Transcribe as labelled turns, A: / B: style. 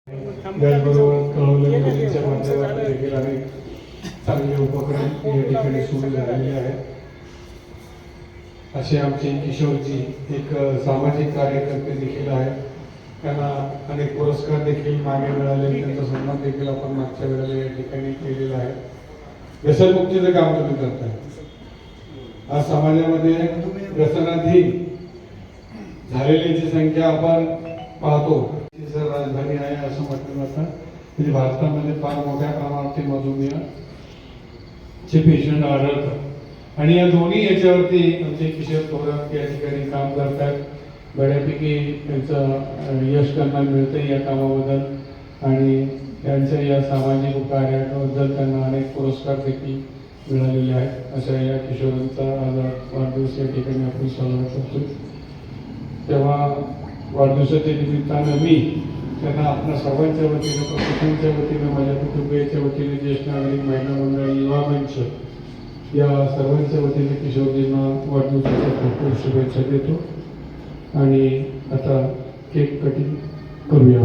A: त्याचबरोबर कळवले मुलींच्या माध्यमातून देखील अनेक चांगले उपक्रम या ठिकाणी सुरू झालेले आहेत. असे आमचे किशोरजी एक सामाजिक कार्यकर्ते देखील आहेत. त्यांना अनेक पुरस्कार देखील मागे मिळाले, त्यांचा सन्मान देखील आपण मागच्या वेळेला या ठिकाणी केलेला आहे. व्यसनमुक्तीचं काम तुम्ही करताय. आज समाजामध्ये व्यसनाधीन झालेल्यांची संख्या आपण पाहतो. राजधानी आहे असं म्हटलं जातं. म्हणजे भारतामध्ये फार मोठ्या प्रमाणात मधुमेहाचे पेशंट आढळतात आणि या दोन्ही याच्यावरती आमचे किशोर थोरात या ठिकाणी काम करतात. बऱ्यापैकी त्यांचं यश त्यांना मिळतं या कामाबद्दल आणि त्यांच्या या सामाजिक कार्याबद्दल त्यांना अनेक पुरस्कार देखील मिळालेले आहेत. अशा या किशोरांचा आज वाढदिवस या ठिकाणी आपण साजरा करतो. तेव्हा वाढदिवसाच्या निमित्तानं मी त्यांना आपल्या सर्वांच्या वतीनं, प्रशासनाच्या वतीनं, माझ्या कुटुंबियाच्या वतीने, ज्येष्ठ नागरिक, महिला मंडळ, युवा मंच या सर्वांच्या वतीने किशोरजींना वाढदिवसाच्या खूप खूप शुभेच्छा देतो आणि आता केक कटिंग करूया.